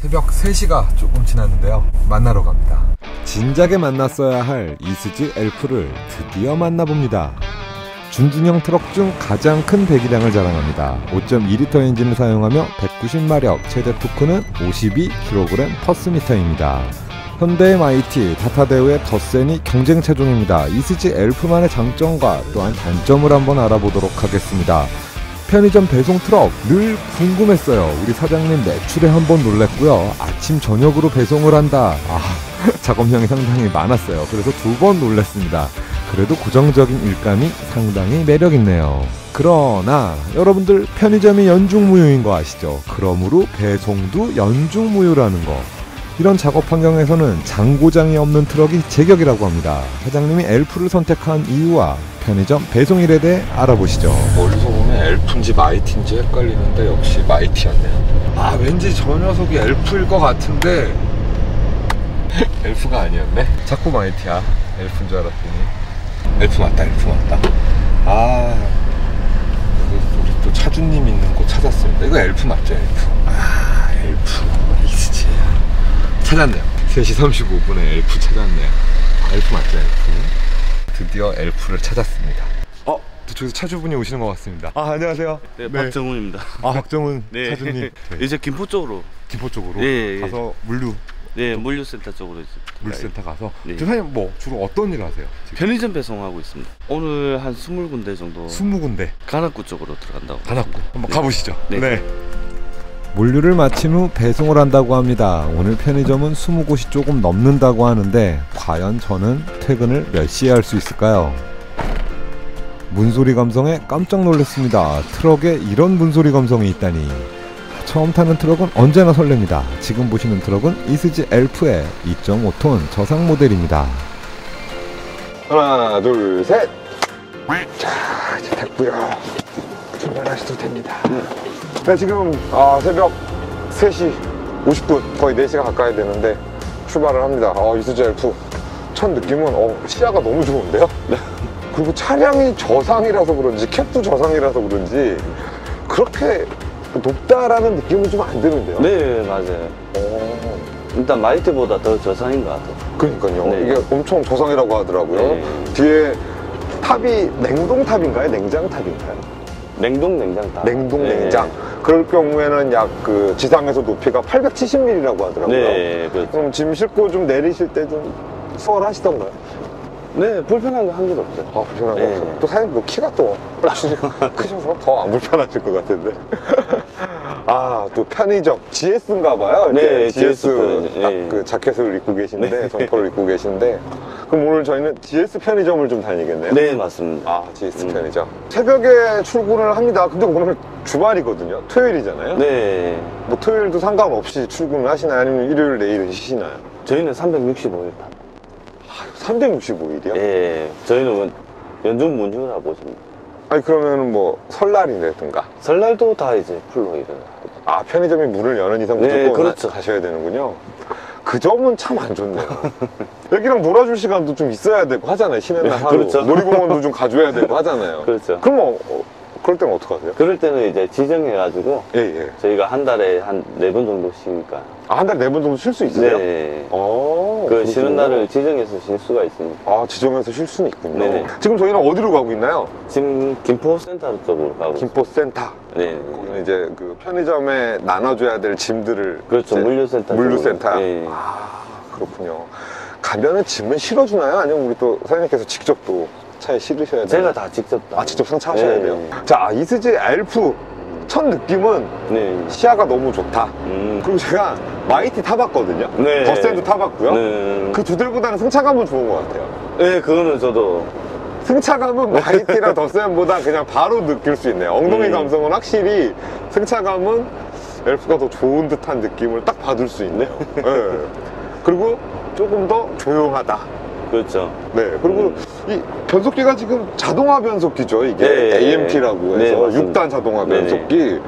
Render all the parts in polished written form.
새벽 3시가 조금 지났는데요. 만나러 갑니다. 진작에 만났어야 할 이스즈 엘프를 드디어 만나봅니다. 준중형 트럭 중 가장 큰 배기량을 자랑합니다. 5.2L 엔진을 사용하며 190마력, 최대 토크는 52kg/S입니다. 현대 MIT, 타타대우의 덧센이 경쟁 차종입니다. 이스즈 엘프만의 장점과 또한 단점을 한번 알아보도록 하겠습니다. 편의점 배송 트럭 늘 궁금했어요. 우리 사장님 매출에 한번 놀랬고요. 아침 저녁으로 배송을 한다. 작업량이 상당히 많았어요. 그래서 2번 놀랬습니다. 그래도 고정적인 일감이 상당히 매력있네요. 그러나 여러분들 편의점이 연중무휴인 거 아시죠? 그러므로 배송도 연중무휴라는 거. 이런 작업 환경에서는 장고장이 없는 트럭이 제격이라고 합니다. 사장님이 엘프를 선택한 이유와 편의점 배송일에 대해 알아보시죠. 멀리서 보면 엘프인지 마이티인지 헷갈리는데 역시 마이티였네요. 왠지 저 녀석이 엘프일 것 같은데 엘프가 아니었네. 자꾸 마이티야. 엘프인 줄 알았더니 엘프 맞다. 엘프 맞다. 여기 우리 또 차주님 있는 곳 찾았습니다. 이거 엘프 맞죠? 엘프. 엘프 이스즈 찾았네요. 3시 35분에 엘프 찾았네요. 엘프 맞죠? 엘프. 드디어 엘프를 찾았습니다. 저쪽에서 차주분이 오시는 것 같습니다. 안녕하세요. 네, 박정훈입니다. 박정훈 네. 차주님. 이제 김포 쪽으로. 김포 쪽으로 가서 물류. 네, 물류센터 쪽으로 이제. 물류센터 가서. 네. 사장님 뭐 주로 어떤 일을 하세요? 지금? 편의점 배송하고 있습니다. 오늘 한 20군데 정도. 20군데. 관악구 쪽으로 들어간다고. 관악구. 한번 가보시죠. 네. 물류를 마친 후 배송을 한다고 합니다. 오늘 편의점은 20곳이 조금 넘는다고 하는데 과연 저는 퇴근을 몇 시에 할 수 있을까요? 문소리 감성에 깜짝 놀랐습니다. 트럭에 이런 문소리 감성이 있다니. 처음 타는 트럭은 언제나 설렙니다. 지금 보시는 트럭은 이스즈 엘프의 2.5톤 저상 모델입니다. 하나 둘 셋. 자 이제 됐고요. 출발하셔도 됩니다. 네, 지금 새벽 3시 50분 거의 4시가 가까이 되는데 출발을 합니다. 이스즈 엘프 첫 느낌은 시야가 너무 좋은데요? 네. 그리고 차량이 저상이라서 그런지 캡도 저상이라서 그런지 그렇게 높다라는 느낌은 좀 안 드는데요? 네, 맞아요. 일단 마이티보다 더 저상인 것 같아요. 그러니까요. 네. 이게 엄청 저상이라고 하더라고요. 네. 뒤에 탑이 냉동탑인가요? 냉장탑인가요? 냉장탑. 냉장. 그럴 경우에는 약 지상에서 높이가 870mm라고 하더라고요. 네, 그렇죠. 그럼 짐 싣고 좀 내리실 때 좀 수월하시던가요? 네, 불편한 거 한 개도 없어요. 불편한 거 없어요. 또 사장님 키가 또 크셔서 더 안 불편하실 것 같은데. 또 편의점 GS인가 봐요. 네, GS 딱 네. 그 자켓을 입고 계신데 점퍼를 입고 계신데 그럼 오늘 저희는 GS 편의점을 좀 다니겠네요? 네, 맞습니다. GS 편의점. 새벽에 출근을 합니다. 근데 오늘 주말이거든요. 토요일이잖아요. 네. 뭐 토요일도 상관없이 출근을 하시나요? 아니면 일요일 내일은 쉬시나요? 저희는 365일 다. 365일이요? 네, 저희는 연중 문휴라고 보시면. 그러면은 뭐 설날이라든가 설날도 다 이제 풀로 일을 하죠. 편의점이 문을 여는 이상 무조건 네, 그렇죠. 가셔야 되는군요. 그 점은 참 안 좋네요. 여기랑 놀아줄 시간도 좀 있어야 되고 하잖아요. 쉬는 날 하루. 그렇죠. 놀이공원도 좀 가줘야 되고 하잖아요. 그렇죠. 그럼 그럴 때는 어떡하세요? 그럴 때는 이제 지정해가지고 예. 저희가 한 달에 한 4번 정도 쉬니까. 한 달에 4번 정도 쉴 수 있어요? 네. 그 쉬는 날을 지정해서 쉴 수가 있습니다. 지정해서 쉴 수는 있군요. 네네. 지금 저희는 어디로 가고 있나요? 지금 김포센터 쪽으로 가고 김포센터. 네. 거기는 이제 그 편의점에 나눠줘야 될 짐들을. 그렇죠. 물류센터. 물류센터. 네. 그렇군요. 가면은 짐은 실어주나요? 아니면 우리 또 사장님께서 직접 또 차에 실으셔야 돼요? 제가 다 직접 직접 승차하셔야 돼요? 자, 이스즈 엘프 첫 느낌은 네. 시야가 너무 좋다. 그리고 제가 마이티 타봤거든요. 네. 덧센도 타봤고요. 네. 그 두 대보다는 승차감은 좋은 것 같아요. 네, 그거는 저도. 승차감은 마이티랑 덧센보다 그냥 바로 느낄 수 있네요. 엉덩이 감성은 확실히 승차감은 엘프가 더 좋은 듯한 느낌을 딱 받을 수 있네요. 네. 그리고 조금 더 조용하다. 그렇죠. 네. 그리고 이 변속기가 지금 자동화 변속기죠. 이게 네. AMT라고 해서 네, 6단 자동화 변속기.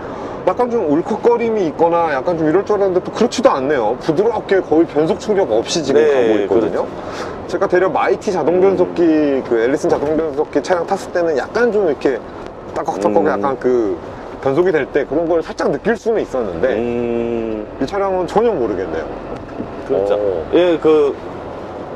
약간 좀 울컥거림이 있거나 약간 좀 이럴 줄 알았는데 또 그렇지도 않네요. 부드럽게 거의 변속 충격 없이 지금 가고 있거든요. 그렇죠. 제가 대략 마이티 자동 변속기, 그 앨리슨 자동 변속기 차량 탔을 때는 약간 좀 이렇게 따걱따걱 약간 변속이 될 때 그런 걸 살짝 느낄 수는 있었는데 이 차량은 전혀 모르겠네요. 그렇죠. 예, 그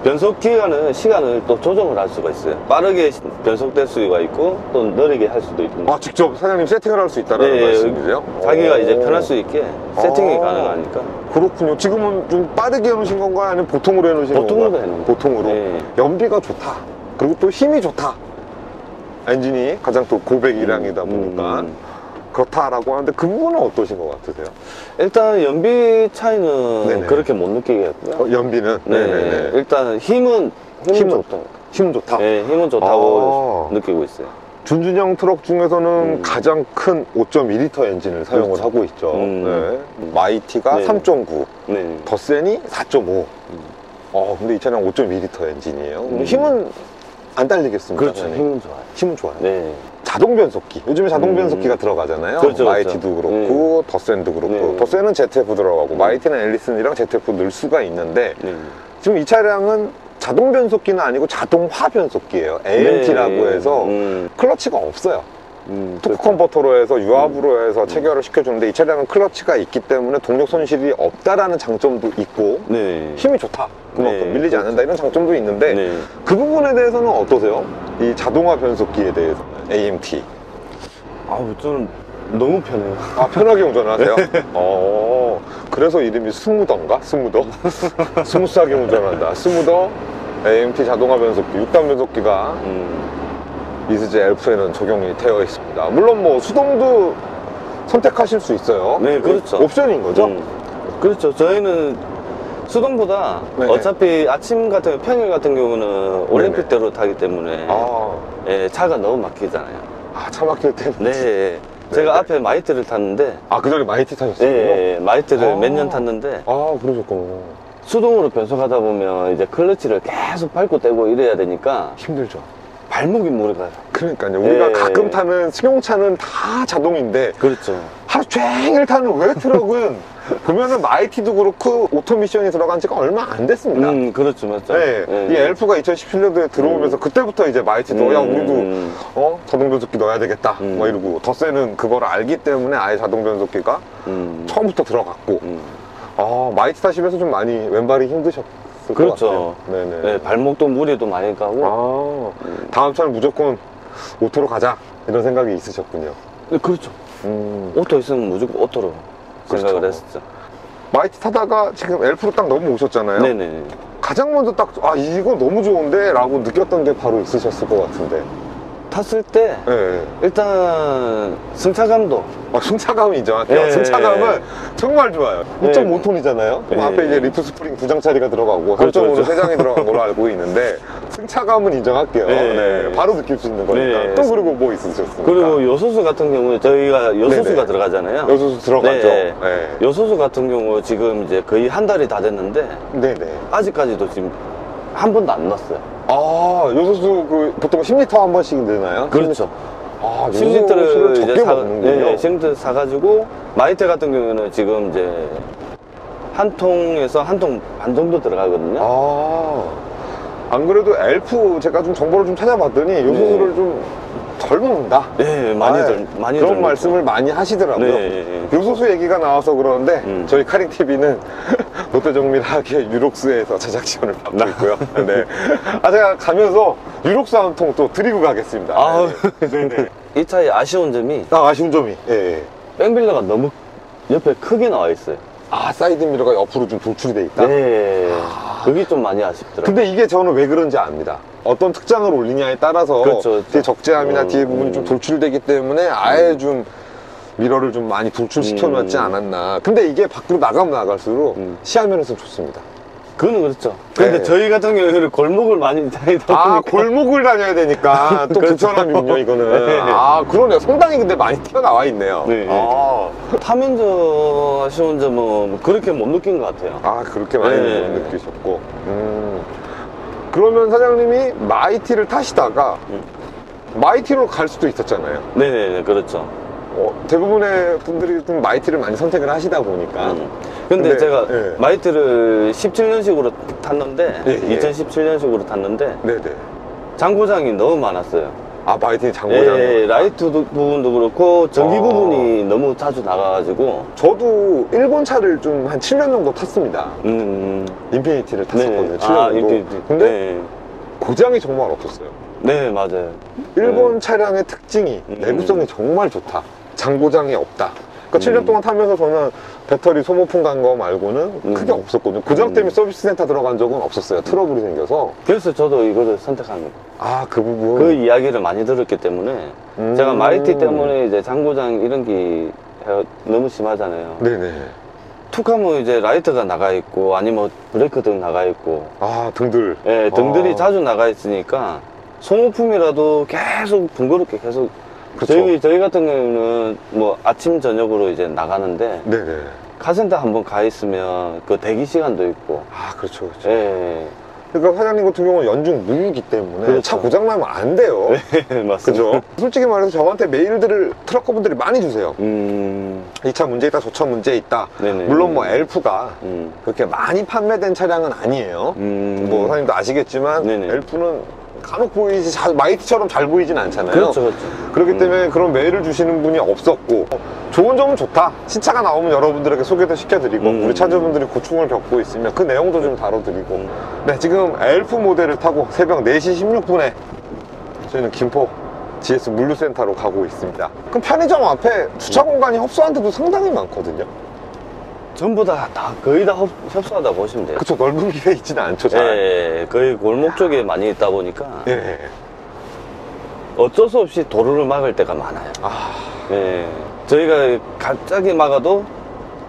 변속 기간은 시간을 또 조정을 할 수가 있어요. 빠르게 변속될 수가 있고 또 느리게 할 수도 있고. 아, 직접 사장님 세팅을 할 수 있다는 네, 말씀이세요? 자기가 이제 편할 수 있게 세팅이 가능하니까. 그렇군요. 지금은 좀 빠르게 해놓으신 건가요? 아니면 보통으로 해놓으신 건가요? 보통으로 해놓은 거예요. 보통으로. 네. 연비가 좋다. 그리고 또 힘이 좋다. 엔진이 가장 또 고배기량이다 보니까 그렇다라고 하는데 그 부분은 어떠신 것 같으세요? 일단 연비 차이는 네네. 그렇게 못 느끼겠고요. 연비는? 네. 네네네. 일단 힘은 좋다. 힘은 좋다? 네, 힘은 좋다고 느끼고 있어요. 준준형 트럭 중에서는 가장 큰 5.2L 엔진을 사용을 그렇죠. 하고 있죠. 네. 마이티가 네. 3.9, 네. 더센이 4.5. 근데 이 차량 5.2L 엔진이에요. 힘은 안 달리겠습니다. 그렇죠. 사장님? 힘은 좋아요. 힘은 좋아요. 네. 자동 변속기. 요즘에 자동 변속기가 들어가잖아요. 그렇죠, 마이티도 그렇고, 더센도 그렇고. 네. 더센은 ZF 들어가고, 마이티는 앨리슨이랑 ZF 넣을 수가 있는데, 네. 지금 이 차량은 자동 변속기는 아니고 자동화 변속기예요. AMT라고 네. 해서 클러치가 없어요. 토크 그렇죠. 컨버터로 해서 유압으로 해서 체결을 시켜주는데 이 차량은 클러치가 있기 때문에 동력 손실이 없다라는 장점도 있고 네. 힘이 좋다. 그만큼 네, 밀리지 그렇죠. 않는다 이런 장점도 있는데 네. 그 부분에 대해서는 어떠세요? 이 자동화 변속기에 대해서는 AMT. 아우, 저는 너무 편해요. 아, 편하게 운전하세요? 그래서 이름이 스무더인가? 스무더? 스무스하게 운전한다. 스무더 AMT 자동화 변속기, 6단 변속기가 이스지 엘프에는 적용이 되어 있습니다. 물론 뭐 수동도 선택하실 수 있어요. 네, 그렇죠. 옵션인 거죠? 그렇죠. 저희는 수동보다 네네. 어차피 아침 같은 평일 같은 경우는 올림픽대로 타기 때문에 예, 차가 너무 막히잖아요. 차 막힐 때는. 네. 제가 앞에 마이트를 탔는데 그 전에 마이티 타셨어요? 네, 마이트를 몇 년 탔는데 그러셨구나. 수동으로 변속하다 보면 이제 클러치를 계속 밟고 떼고 이래야 되니까 힘들죠. 발목이 무리가요. 그러니까요. 우리가 네. 가끔 타는 승용차는 다 자동인데 그렇죠. 하루 종일 타는 외 트럭은 보면은 마이티도 그렇고 오토미션이 들어간 지가 얼마 안 됐습니다. 그렇죠, 맞죠. 네. 이 엘프가 2017년도에 들어오면서 그때부터 이제 마이티도 야 우리도 자동 변속기 넣어야 되겠다 뭐 이러고 더세는 그걸 알기 때문에 아예 자동 변속기가 처음부터 들어갔고 마이티 타시면서 좀 많이 왼발이 힘드셨을 그렇죠. 것 같아요. 네네. 네, 발목도 무리도 많이 가고. 다음 차는 무조건 오토로 가자 이런 생각이 있으셨군요. 네, 그렇죠. 오토 있으면 무조건 오토로 그렇죠. 생각을 했었죠. 마이티 타다가 지금 엘프로 딱 넘어오셨잖아요. 네네. 가장 먼저 딱 이거 너무 좋은데 라고 느꼈던 게 바로 있으셨을 것 같은데. 탔을 때 네. 일단 승차감도 승차감이 인정할게요. 네. 승차감은 정말 좋아요. 네. 2.5톤이잖아요. 그럼 네. 앞에 이제 리프 스프링 2장짜리가 들어가고 그렇죠, 3.5로 그렇죠. 3장이 들어간 걸로 알고 있는데 승차감은 인정할게요. 네. 네. 바로 느낄 수 있는 거니까. 네. 또 그리고 뭐 있으셨습니까? 그리고 요소수 같은 경우에 저희가 요소수가 네네. 들어가잖아요. 요소수 들어갔죠. 네. 네. 요소수 같은 경우 지금 이제 거의 한 달이 다 됐는데 네네. 아직까지도 지금 한 번도 안 넣었어요. 요소수 보통 10리터 한 번씩 넣나요? 그렇죠. 10리터를 적게 먹는군요. 네, 10리터 사가지고 마이트 같은 경우는 지금 이제 한 통에서 한 통 반 정도 들어가거든요. 안 그래도 엘프 제가 좀 정보를 좀 찾아봤더니 요소수를 좀 덜 먹는다. 네, 많이 그런 덜 말씀을 많이 하시더라고요. 네. 요소수 얘기가 나와서 그러는데 저희 카링TV는 롯데정밀하게 유록스에서 제작 지원을 받고 있고요. 네. 제가 가면서 유록스 한 통 또 드리고 가겠습니다. 네네. 이 차의 아쉬운 점이 아쉬운 점이 백밀러가 너무 옆에 크게 나와 있어요. 사이드 미러가 옆으로 좀 돌출이 돼 있다? 네. 그게 좀 많이 아쉽더라고요. 근데 이게 저는 왜 그런지 압니다. 어떤 특장을 올리냐에 따라서 그렇죠. 뒤에 적재함이나 뒤에 부분이 좀 돌출되기 때문에 아예 좀 미러를 좀 많이 돌출시켜 놨지 않았나. 근데 이게 밖으로 나가면 나갈수록 시야면에서 좋습니다. 그거는 그렇죠. 근데 네. 저희 같은 경우에는 골목을 많이 다니다 보니까 골목을 다녀야 되니까 또 그렇죠. 불편함이군요, 이거는. 네. 그러네요. 상당히 근데 많이 튀어나와 있네요. 네. 타면서 아쉬운 점은 그렇게 못 느낀 것 같아요. 그렇게 많이 네. 못 느끼셨고. 그러면 사장님이 마이티를 타시다가 마이티로 갈 수도 있었잖아요. 네네, 그렇죠. 대부분의 분들이 좀 마이티를 많이 선택을 하시다 보니까. 근데 제가 네. 마이트를 17년식으로 탔는데, 예. 2017년식으로 탔는데, 네네. 장고장이 너무 많았어요. 아, 마이티 장고장. 예, 라이트 부분도 그렇고 전기 아. 부분이 너무 자주 나가가지고. 저도 일본 차를 좀 한 7년 정도 탔습니다. 인피니티를 탔었거든요. 7년 정도. 인피니티. 근데 네. 고장이 정말 없었어요. 네, 맞아요. 일본 차량의 특징이 내구성이 정말 좋다. 장고장이 없다. 그러니까 7년 동안 타면서 저는 배터리 소모품 간 거 말고는 크게 없었거든요. 고장 때문에 서비스 센터 들어간 적은 없었어요. 트러블이 생겨서. 그래서 저도 이거를 선택합니다. 아, 그 부분. 그 이야기를 많이 들었기 때문에 제가 마이티 때문에 이제 장고장 이런 게 너무 심하잖아요. 네네. 툭 하면 이제 라이트가 나가 있고 아니면 브레이크 등 나가 있고 아, 등들. 예, 등들이 아. 자주 나가 있으니까 소모품이라도 계속 번거롭게 계속 그쵸. 저희 같은 경우는 뭐 아침 저녁으로 이제 나가는데 네네. 카센터 한번 가 있으면 그 대기 시간도 있고 아, 그렇죠. 그렇죠. 예. 그러니까 사장님 같은 경우는 연중 무휴이기 때문에 그렇죠. 차 고장 나면 안 돼요. 네, 맞습니다. 그죠? 솔직히 말해서 저한테 메일들을 트럭커분들이 많이 주세요. 이 차 문제 있다, 저 차 문제 있다. 네네. 물론 뭐 엘프가 음. 그렇게 많이 판매된 차량은 아니에요. 뭐 사장님도 아시겠지만 네네. 엘프는 간혹 보이지 마이티처럼 잘 보이진 않잖아요. 그렇죠, 그렇죠. 그렇기 때문에 그런 메일을 주시는 분이 없었고 좋은 점은 좋다. 신차가 나오면 여러분들에게 소개도 시켜드리고 우리 차주분들이 고충을 겪고 있으면 그 내용도 좀 다뤄드리고 네, 지금 엘프 모델을 타고 새벽 4시 16분에 저희는 김포 GS 물류센터로 가고 있습니다. 그럼 편의점 앞에 주차 공간이 협소한 데도 상당히 많거든요. 전부 다 거의 다 협소하다 보시면 돼요. 그쵸, 넓은 길에 있지는 않죠, 잘. 예, 거의 골목 쪽에 많이 있다 보니까 예, 예. 어쩔 수 없이 도로를 막을 때가 많아요. 아, 예, 저희가 갑자기 막아도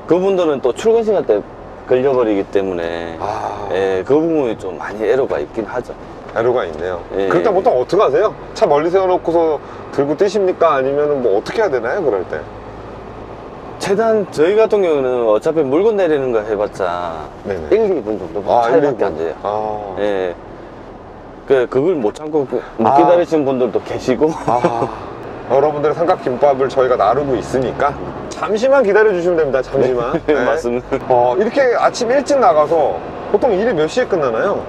그분들은 또 출근 시간 때 걸려버리기 때문에 아. 예, 그 부분이 좀 많이 애로가 있긴 하죠. 애로가 있네요. 예. 그럴 때 보통 어떻게 하세요? 차 멀리 세워놓고서 들고 뛰십니까? 아니면 뭐 어떻게 해야 되나요? 그럴 때? 최대한 저희 같은 경우는 어차피 물건 내리는 거 해봤자 네네. 1, 2분 정도 차이밖에 안 돼요. 아. 예. 그걸 못 참고 못 아. 기다리시는 분들도 계시고. 아. 여러분들의 삼각김밥을 저희가 나르고 있으니까 잠시만 기다려주시면 됩니다. 잠시만. 네, 맞습니다. 이렇게 아침 일찍 나가서 보통 일이 몇 시에 끝나나요?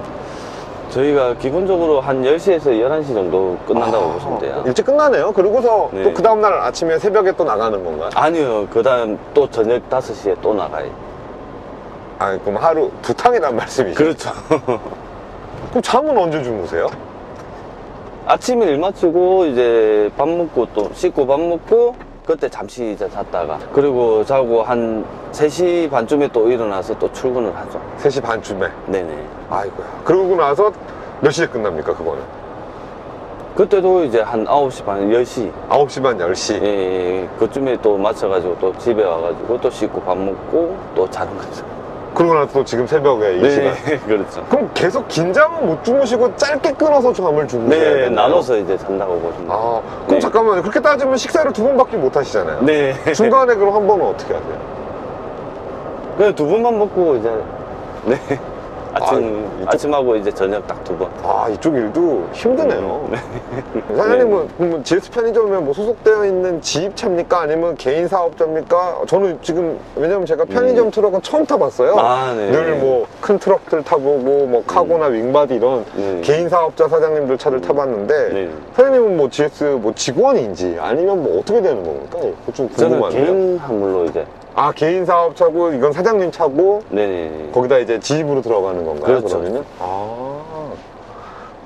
저희가 기본적으로 한 10시에서 11시 정도 끝난다고 보시면 돼요. 일찍 끝나네요. 그러고서 네. 또 그 다음날 아침에 새벽에 또 나가는 건가요? 아니요. 그 다음 또 저녁 5시에 또 나가요. 아, 그럼 하루 두 탕이란 말씀이죠? 그렇죠. 그럼 잠은 언제 주무세요? 아침에 일 마치고 이제 밥 먹고 또 씻고 밥 먹고 그때 잠시 이제 잤다가 그리고 자고 한 3시 반쯤에 또 일어나서 또 출근을 하죠. 3시 반쯤에. 네네. 아이고야. 그러고 나서 몇 시에 끝납니까, 그거는? 그때도 이제 한 9시 반, 10시. 9시 반, 10시. 예, 그쯤에 또 맞춰가지고 또 집에 와가지고 또 씻고 밥 먹고 또 자는 거죠. 그러고 나서 또 지금 새벽에 이 네, 시간. 그렇죠. 그럼 계속 긴 잠은 못 주무시고 짧게 끊어서 잠을 주무셔야 네, 되나요? 나눠서 이제 잔다고 보시면 돼요. 아, 그럼 네. 잠깐만요. 그렇게 따지면 식사를 2번밖에 못 하시잖아요. 네. 중간에 그럼 한 번은 어떻게 하세요? 그냥 2번만 먹고 이제, 네. 이쪽- 아침하고 이제 저녁 딱 2번. 아, 이쪽 일도 힘드네요. 네. 사장님은 뭐 GS 편의점에 뭐 소속되어 있는 지입차입니까? 아니면 개인 사업자입니까? 저는 지금, 왜냐면 제가 편의점 트럭은 처음 타봤어요. 아, 네. 늘 뭐 큰 트럭들 타보고, 뭐 카고나 윙바디 이런 네. 개인 사업자 사장님들 차를 타봤는데, 네. 사장님은 뭐 GS 뭐 직원인지 아니면 뭐 어떻게 되는 겁니까? 그거 좀 저는 궁금한데요. 개인 화물로 이제, 아, 개인 사업차고 이건 사장님 차고 네네. 거기다 이제 지입으로 들어가는 건가요? 그렇죠. 그러면은? 아,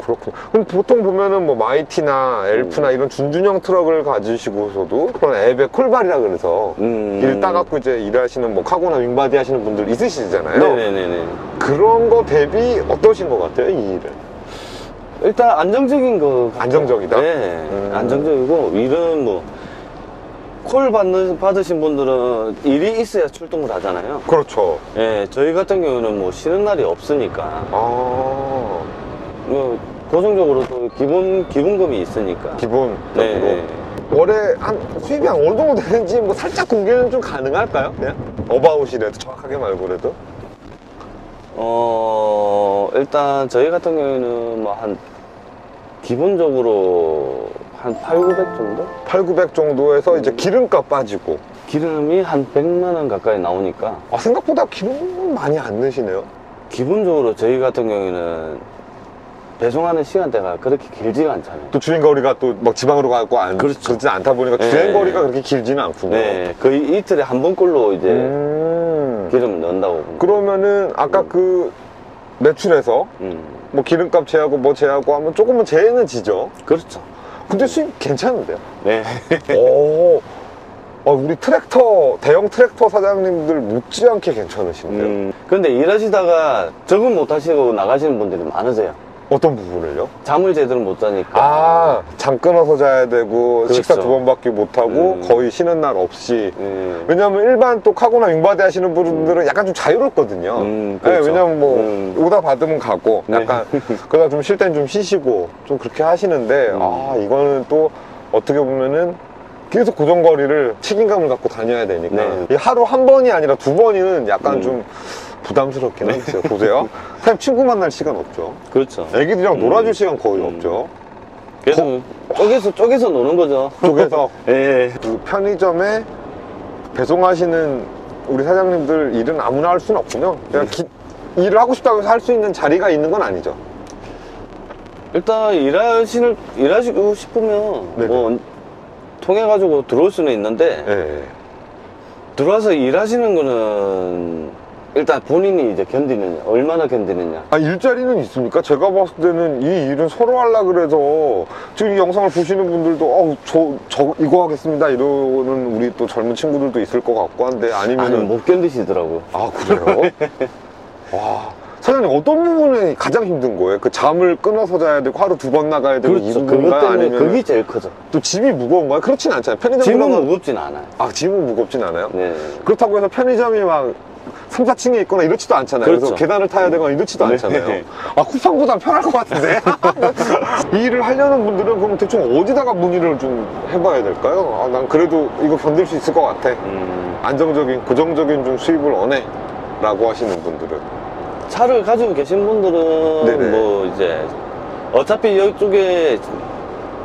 그렇군요. 그럼 보통 보면은 뭐 마이티나 엘프나 이런 준준형 트럭을 가지시고서도 그런 앱에 콜발이라 그래서 일 따갖고 이제 일하시는 뭐 카고나 윙바디 하시는 분들 있으시잖아요. 네네네네. 그런 거 대비 어떠신 것 같아요, 이 일은? 일단 안정적인 거. 같아요. 안정적이다? 네. 안정적이고, 일은 뭐, 콜 받으신 분들은 일이 있어야 출동을 하잖아요. 그렇죠. 예, 저희 같은 경우는 뭐 쉬는 날이 없으니까, 아, 뭐, 고정적으로 또 기본금이 있으니까. 기본적으로. 네. 월에 한 수입이 한 어느 정도 되는지 뭐 살짝 공개는 좀 가능할까요? 그냥? 어바웃이라도 정확하게 말고 그래도? 일단 저희 같은 경우에는 뭐 기본적으로 한 8, 900 정도? 8, 900 정도에서 이제 기름값 빠지고. 기름이 한 100만 원 가까이 나오니까 아, 생각보다 기름 많이 안 넣으시네요. 기본적으로 저희 같은 경우에는 배송하는 시간대가 그렇게 길지가 않잖아요. 또 주행거리가 또 막 지방으로 가고 그렇죠. 그렇지 않다 보니까 네. 주행거리가 그렇게 길지는 않군요. 네, 거의 이틀에 한 번꼴로 이제 기름을 넣는다고 봅니다. 그러면은 아까 그 매출에서 뭐 기름값 제하고 뭐 제하고 하면 조금은 제는 지죠. 그렇죠. 근데 수익 괜찮은데요? 네. 오, 우리 대형 트랙터 사장님들 묻지않게 괜찮으신데요. 근데 일하시다가 적응 못 하시고 나가시는 분들이 많으세요. 어떤 부분을요? 잠을 제대로 못 자니까. 잠 끊어서 자야 되고, 그렇죠. 식사 2번밖에 못하고, 거의 쉬는 날 없이. 왜냐면 일반 또 카고나 윙바디 하시는 분들은 약간 좀 자유롭거든요. 그렇죠. 네, 왜냐면 뭐, 오다 받으면 가고, 약간, 그러다 좀 쉴 땐 좀 쉬시고, 좀 그렇게 하시는데, 이거는 또 어떻게 보면은, 계속 고정거리를 책임감을 갖고 다녀야 되니까. 네. 이 하루 한 번이 아니라 2번이면 약간 좀 부담스럽긴 하죠. 보세요. 사실 친구 만날 시간 없죠. 그렇죠. 애기들이랑 놀아줄 시간 거의 없죠. 그래서 쪼개서 노는 거죠. 쪽에서 예. 그 편의점에 배송하시는 우리 사장님들 일은 아무나 할 수는 없군요. 그냥 일을 하고 싶다고 해서 할 수 있는 자리가 있는 건 아니죠. 일단 일하시고 싶으면 네네. 뭐 통해가지고 들어올 수는 있는데 네. 들어와서 일하시는 거는 일단 본인이 이제 얼마나 견디느냐. 일자리는 있습니까? 제가 봤을 때는 이 일은 서로 하려고 그래서 지금 이 영상을 보시는 분들도 저 이거 하겠습니다 이러는 우리 또 젊은 친구들도 있을 것 같고 한데 아니, 아니면은 못 견디시더라고요. 그래요? 와, 사장님 어떤 부분이 가장 힘든 거예요? 그 잠을 끊어서 자야 되고 하루 2번 나가야 되고 그렇죠. 이 그것 부분가 때문에 아니면 그게 제일 크죠. 또 짐이 무거운가요? 그렇진 않잖아요. 편의점 짐은 들어가면 무겁진 않아요. 짐은 무겁진 않아요? 네. 그렇다고 해서 편의점이 막 3, 4층에 있거나 이렇지도 않잖아요. 그래서 그렇죠. 계단을 타야 되거나 이렇지도 네. 않잖아요. 쿠팡보다 편할 것 같은데? 이 일을 하려는 분들은 그럼 대충 어디다가 문의를 좀 해봐야 될까요? 난 그래도 이거 견딜 수 있을 것 같아. 안정적인, 고정적인 좀 수입을 원해. 라고 하시는 분들은. 차를 가지고 계신 분들은 네네. 뭐 이제 어차피 이쪽에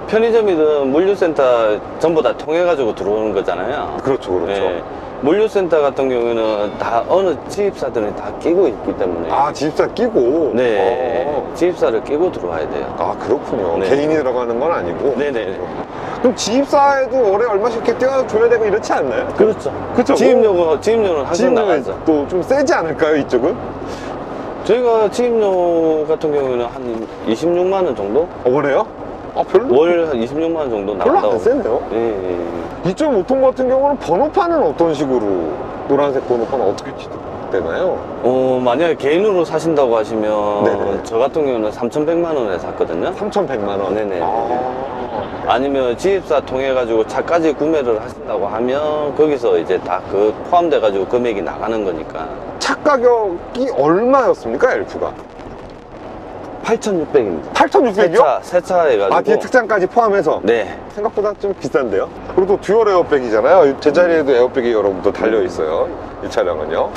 편의점이든 물류센터 전부 다 통해가지고 들어오는 거잖아요. 그렇죠, 그렇죠. 예. 물류센터 같은 경우에는 다 어느 지입사들이 다 끼고 있기 때문에. 지입사 끼고? 네. 지입사를 끼고 들어와야 돼요. 그렇군요. 네. 개인이 들어가는 건 아니고? 네네. 그럼 지입사에도 월에 얼마씩 이렇게 떼어줘야 되고 이렇지 않나요? 그렇죠. 그쵸? 지입료는 항상 지입료는 나가죠. 또 좀 세지 않을까요, 이쪽은? 저희가 지입료 같은 경우에는 한 26만 원 정도? 그래요? 별로? 월 한 26만 원 정도 별로 나간다고. 안 세네요. 예. 2.5톤 같은 경우는 번호판은 어떤 식으로, 노란색 번호판은 어떻게 취득되나요? 만약에 개인으로 사신다고 하시면 네네. 저 같은 경우는 3,100만 원에 샀거든요. 3,100만 원? 네네. 아니면 지입사 통해 가지고 차까지 구매를 하신다고 하면 거기서 이제 다 그 포함돼 가지고 금액이 나가는 거니까. 차 가격이 얼마였습니까, 엘프가? 8,600입니다. 8,600이요? 세차 해가지고. 뒤에 특장까지 포함해서? 네. 생각보다 좀 비싼데요? 그리고 또 듀얼 에어백이잖아요. 제자리에도 에어백이 여러분들 달려있어요. 이 차량은요.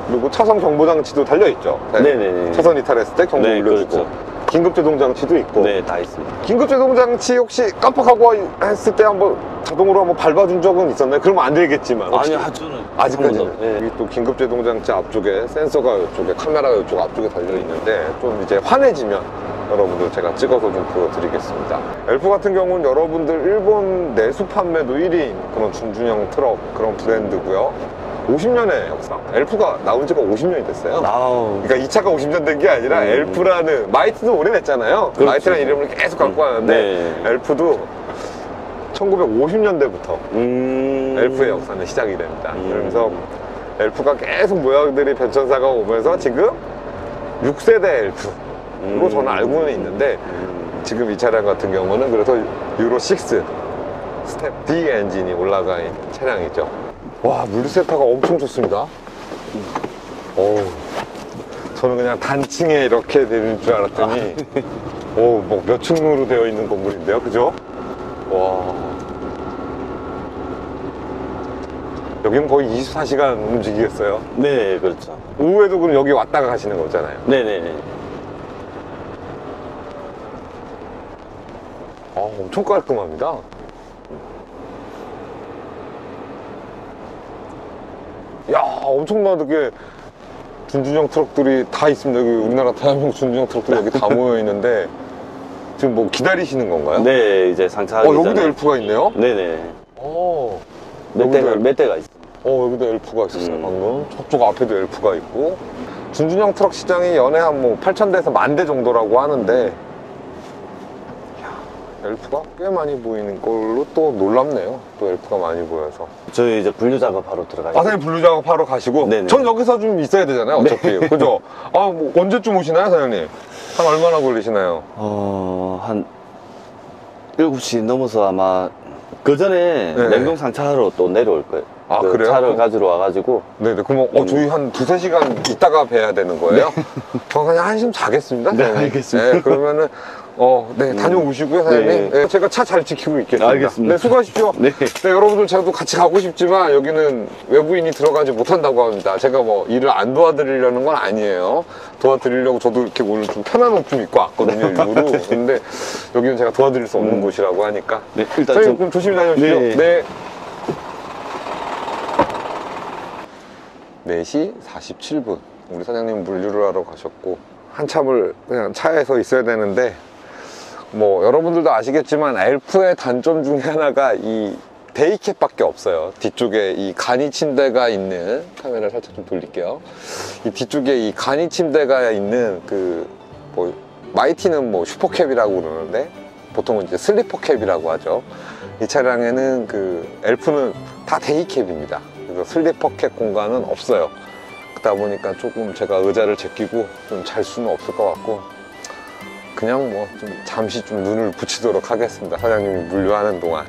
그리고 차선 경보장치도 달려있죠. 네네네. 차선 이탈했을 때 경보 네, 울려주고. 그렇죠. 긴급제동장치도 있고. 네, 다 있습니다. 긴급제동장치 혹시 깜빡하고 했을 때 한번 자동으로 한번 밟아준 적은 있었나요? 그러면 안 되겠지만. 아니요, 저는 아직까지는. 네. 여기 또 긴급제동장치 앞쪽에 센서가 이쪽에, 카메라가 이쪽 앞쪽에 달려있는데 좀 이제 환해지면 여러분들 제가 찍어서 좀 보여드리겠습니다. 엘프 같은 경우는 여러분들 일본 내수 판매도 1위인 그런 준준형 트럭 그런 브랜드고요. 50년의 역사. 엘프가 나온 지가 50년이 됐어요. 그러니까 이 차가 50년 된 게 아니라 엘프라는, 마이트도 오래됐잖아요. 그렇죠. 마이트라는 이름을 계속 갖고 왔는데 네. 엘프도 1950년대부터 엘프의 역사는 시작이 됩니다. 그러면서 엘프가 계속 모양들이 변천사가 오면서 지금 6세대 엘프로 저는 알고는 있는데 지금 이 차량 같은 경우는 그래서 유로 6 스텝 D 엔진이 올라가 있는 차량이죠. 와, 물류센터가 엄청 좋습니다. 저는 그냥 단층에 이렇게 되는 줄 알았더니 뭐 몇 층으로 되어 있는 건물인데요, 그죠? 와, 여기는 거의 24시간 움직이겠어요. 네, 그렇죠. 오후에도 그럼 여기 왔다가 가시는 거잖아요. 네네. 엄청 깔끔합니다. 야, 엄청나게 준준형 트럭들이 다 있습니다. 여기 우리나라 대한민국 준준형 트럭들이 여기 다 모여 있는데 지금 뭐 기다리시는 건가요? 네, 이제 상차하기 여기도 전에. 엘프가 있네요? 네네. 여기도 몇 대가 있습니다. 여기도 엘프가 있었어요, 방금. 저쪽 앞에도 엘프가 있고. 준준형 트럭 시장이 연에 한 뭐 8,000대에서 10,000대 정도라고 하는데, 엘프가 꽤 많이 보이는 걸로 또 놀랍네요. 또 엘프가 많이 보여서. 저희 이제 분류 작업하러 들어가요. 사장님 분류 작업하러 가시고, 네네. 전 여기서 좀 있어야 되잖아요, 어차피. 그죠? 뭐 언제쯤 오시나요, 사장님? 한 얼마나 걸리시나요? 한 7시 넘어서 아마 그 전에 네. 냉동 상차하러 또 내려올 거예요. 그래요? 차를 가지러 와가지고. 네네. 그럼 저희 한 두세 시간 있다가 뵈야 되는 거예요? 저 그냥 한숨 자겠습니다. 네, 사장님. 알겠습니다. 네, 그러면은 네, 다녀오시고요, 사장님. 네. 네, 제가 차 잘 지키고 있겠습니다. 알겠습니다. 네, 수고하십시오. 네. 네, 여러분들 저도 같이 가고 싶지만 여기는 외부인이 들어가지 못한다고 합니다. 제가 뭐 일을 안 도와드리려는 건 아니에요. 도와드리려고 저도 이렇게 오늘 좀 편한 옷 좀 입고 왔거든요, 일부러. 근데 여기는 제가 도와드릴 수 없는 곳이라고 하니까. 네, 일단 사장님 그럼 조심히 다녀오십시오. 네. 네. 4시 47분. 우리 사장님 물류를 하러 가셨고, 한참을 그냥 차에서 있어야 되는데, 뭐 여러분들도 아시겠지만 엘프의 단점 중에 하나가 이 데이캡밖에 없어요. 뒤쪽에 이 간이 침대가 있는, 카메라 살짝 좀 돌릴게요. 이 뒤쪽에 이 간이 침대가 있는 마이티는 뭐 슈퍼캡이라고 그러는데 보통은 이제 슬리퍼캡이라고 하죠. 이 차량에는 엘프는 다 데이캡입니다. 그래서 슬리퍼캡 공간은 없어요. 그러다 보니까 조금 제가 의자를 제끼고 좀 잘 수는 없을 것 같고, 그냥 뭐 좀 잠시 좀 눈을 붙이도록 하겠습니다. 사장님이 물류하는 동안.